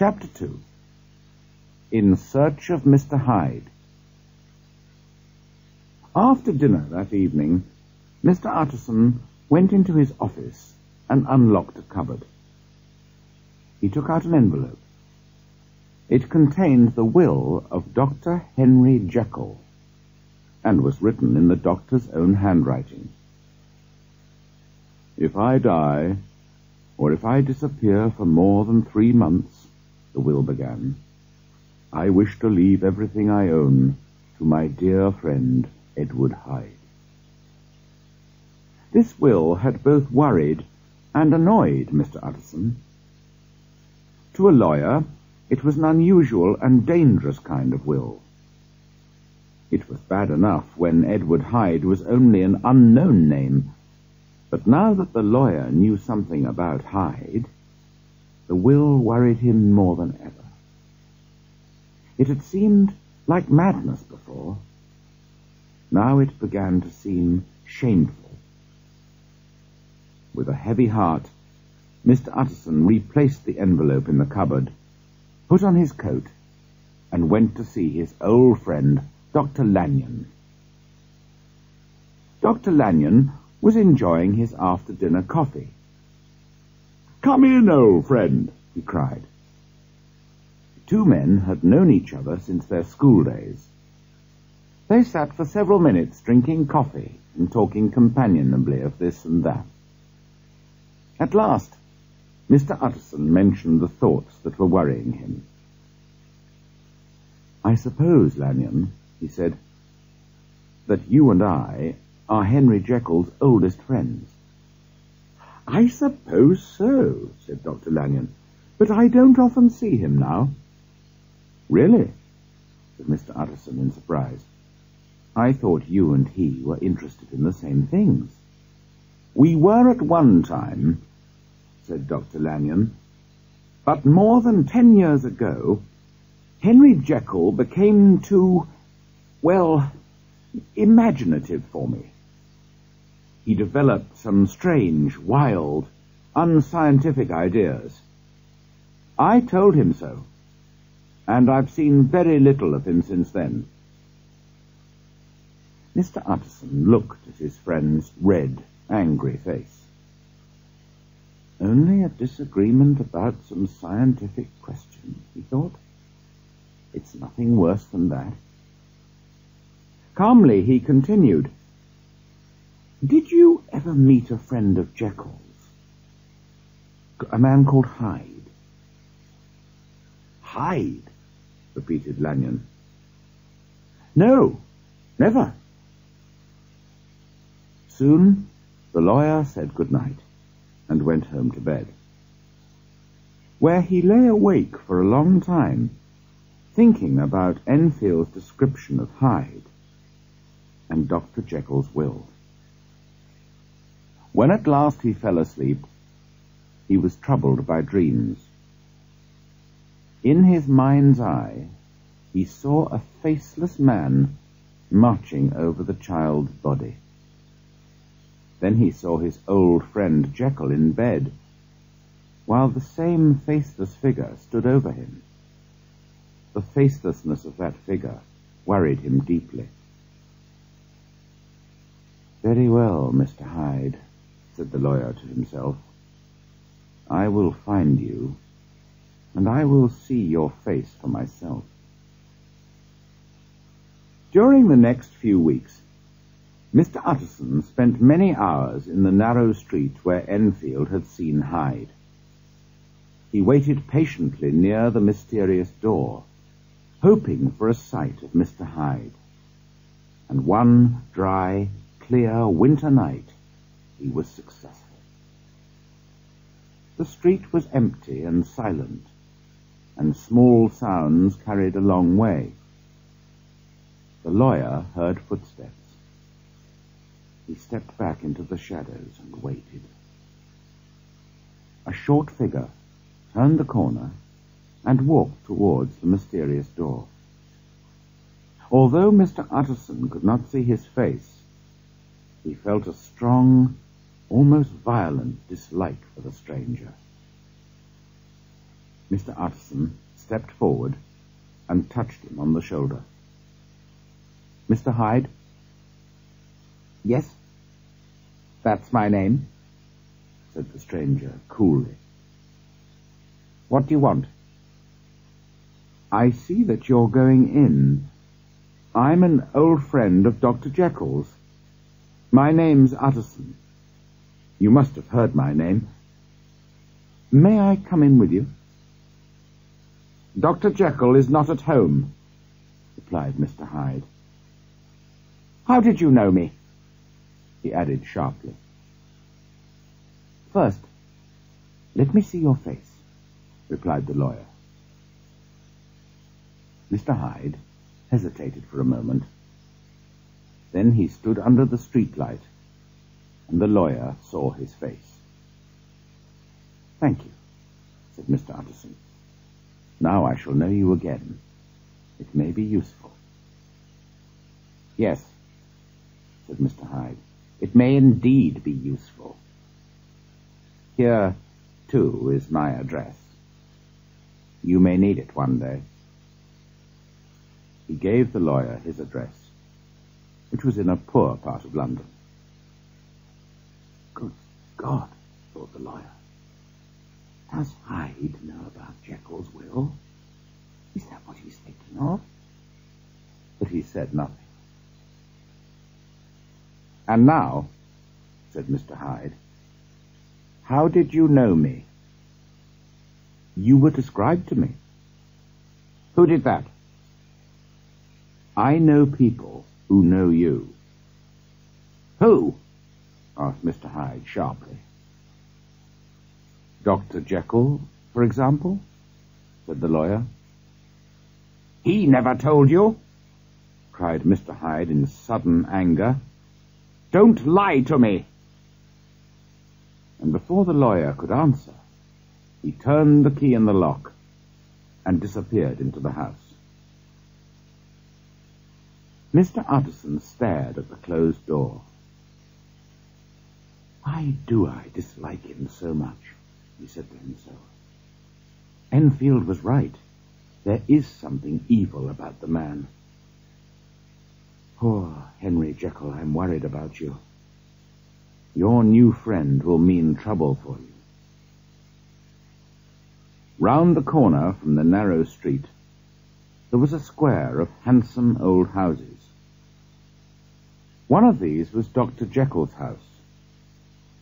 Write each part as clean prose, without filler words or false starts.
Chapter 2. In Search of Mr. Hyde. After dinner that evening, Mr. Utterson went into his office and unlocked a cupboard. He took out an envelope. It contained the will of Dr. Henry Jekyll, and was written in the doctor's own handwriting. "If I die, or if I disappear for more than 3 months," the will began, "I wish to leave everything I own to my dear friend Edward Hyde." This will had both worried and annoyed Mr. Utterson. To a lawyer, it was an unusual and dangerous kind of will. It was bad enough when Edward Hyde was only an unknown name, but now that the lawyer knew something about Hyde, the will worried him more than ever. It had seemed like madness before. Now it began to seem shameful. With a heavy heart, Mr. Utterson replaced the envelope in the cupboard, put on his coat, and went to see his old friend, Dr. Lanyon. Dr. Lanyon was enjoying his after-dinner coffee. "Come in, old friend," he cried. The two men had known each other since their school days. They sat for several minutes drinking coffee and talking companionably of this and that. At last, Mr. Utterson mentioned the thoughts that were worrying him. "I suppose, Lanyon," he said, "that you and I are Henry Jekyll's oldest friends." "I suppose so," said Dr. Lanyon, "but I don't often see him now." "Really?" said Mr. Utterson in surprise. "I thought you and he were interested in the same things." "We were at one time," said Dr. Lanyon, "but more than 10 years ago, Henry Jekyll became too, imaginative for me. He developed some strange, wild, unscientific ideas. I told him so, and I've seen very little of him since then." Mr. Utterson looked at his friend's red, angry face. "Only a disagreement about some scientific question," he thought. "It's nothing worse than that." Calmly he continued, "Did you ever meet a friend of Jekyll's? A man called Hyde?" "Hyde?" repeated Lanyon. "No, never." Soon the lawyer said good night and went home to bed, where he lay awake for a long time, thinking about Enfield's description of Hyde and Dr. Jekyll's will. When at last he fell asleep, he was troubled by dreams. In his mind's eye, he saw a faceless man marching over the child's body. Then he saw his old friend Jekyll in bed, while the same faceless figure stood over him. The facelessness of that figure worried him deeply. "Very well, Mr. Hyde," said the lawyer to himself. "I will find you, and I will see your face for myself." During the next few weeks, Mr. Utterson spent many hours in the narrow street where Enfield had seen Hyde. He waited patiently near the mysterious door, hoping for a sight of Mr. Hyde. And one dry, clear winter night, he was successful. The street was empty and silent, and small sounds carried a long way. The lawyer heard footsteps. He stepped back into the shadows and waited. A short figure turned the corner and walked towards the mysterious door. Although Mr. Utterson could not see his face, he felt a strong, almost violent dislike for the stranger. Mr. Utterson stepped forward and touched him on the shoulder. "Mr. Hyde?" "Yes, that's my name," said the stranger coolly. "What do you want?" "I see that you're going in. I'm an old friend of Dr. Jekyll's. My name's Utterson. You must have heard my name. May I come in with you?" "Dr. Jekyll is not at home," replied Mr. Hyde. "How did you know me?" he added sharply. "First, let me see your face," replied the lawyer. Mr. Hyde hesitated for a moment. Then he stood under the streetlight, and the lawyer saw his face. "Thank you," said Mr. Utterson. "Now I shall know you again. It may be useful." "Yes," said Mr. Hyde, "it may indeed be useful. Here, too, is my address. You may need it one day." He gave the lawyer his address, which was in a poor part of London. "Good God," thought the lawyer. "Does Hyde know about Jekyll's will? Is that what he's thinking of?" But he said nothing. "And now," said Mr. Hyde, "how did you know me?" "You were described to me." "Who did that?" "I know people who know you." "Who?" asked Mr. Hyde sharply. "Dr. Jekyll, for example," said the lawyer. "He never told you!" cried Mr. Hyde in sudden anger. "Don't lie to me!" And before the lawyer could answer, he turned the key in the lock and disappeared into the house. Mr. Utterson stared at the closed door. "Why do I dislike him so much?" he said to himself. "Enfield was right. There is something evil about the man. Poor Henry Jekyll, I'm worried about you. Your new friend will mean trouble for you." Round the corner from the narrow street, there was a square of handsome old houses. One of these was Dr. Jekyll's house,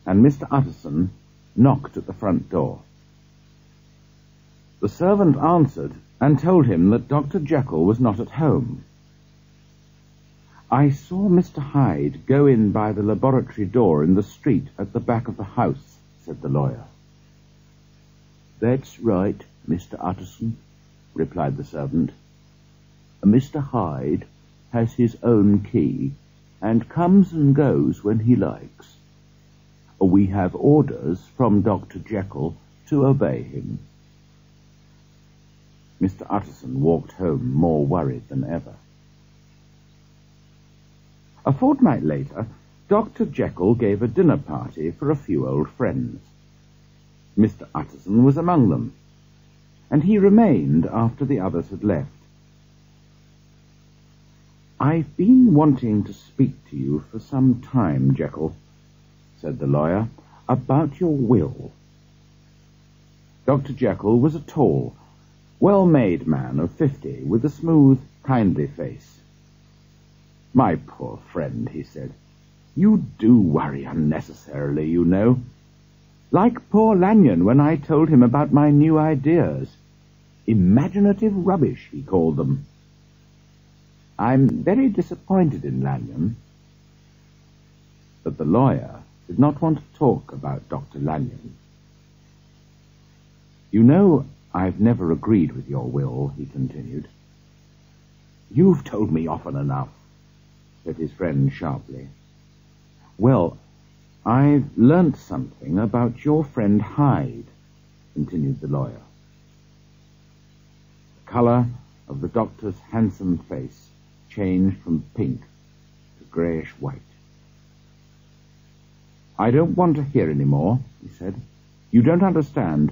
and Mr. Utterson knocked at the front door. The servant answered and told him that Dr. Jekyll was not at home. "I saw Mr. Hyde go in by the laboratory door in the street at the back of the house," said the lawyer. "That's right, Mr. Utterson," replied the servant. "Mr. Hyde has his own key and comes and goes when he likes. We have orders from Dr. Jekyll to obey him." Mr. Utterson walked home more worried than ever. A fortnight later, Dr. Jekyll gave a dinner party for a few old friends. Mr. Utterson was among them, and he remained after the others had left. "I've been wanting to speak to you for some time, Jekyll," said the lawyer, "about your will." Dr. Jekyll was a tall, well-made man of 50, with a smooth, kindly face. "My poor friend," he said, "you do worry unnecessarily, you know. Like poor Lanyon when I told him about my new ideas. Imaginative rubbish, he called them. I'm very disappointed in Lanyon." But the lawyer did not want to talk about Dr. Lanyon. "You know, I've never agreed with your will," he continued. "You've told me often enough," said his friend sharply. "Well, I've learnt something about your friend Hyde," continued the lawyer. The colour of the doctor's handsome face changed from pink to greyish-white. "I don't want to hear any more," he said. "You don't understand.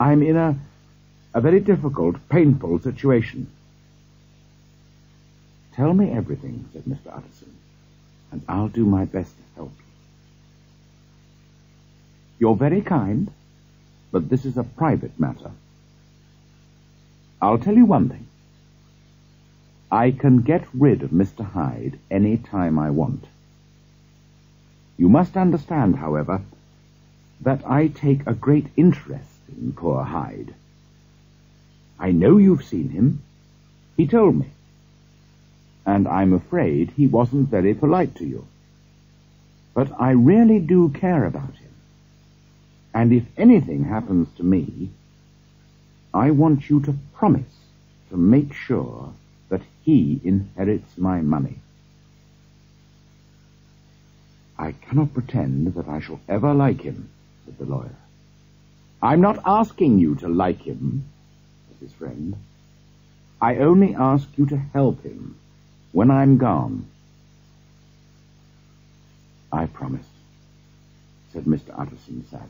I'm in a a very difficult, painful situation. Tell me everything, said Mr. Utterson, and I'll do my best to help you. You're very kind, but this is a private matter. I'll tell you one thing. I can get rid of Mr. Hyde any time I want. You must understand, however, that I take a great interest in poor Hyde. I know you've seen him. He told me. And I'm afraid he wasn't very polite to you. But I really do care about him. And if anything happens to me, I want you to promise to make sure that he inherits my money. I cannot pretend that I shall ever like him, said the lawyer. I'm not asking you to like him, said his friend. I only ask you to help him when I'm gone. I promise, said Mr. Utterson sadly.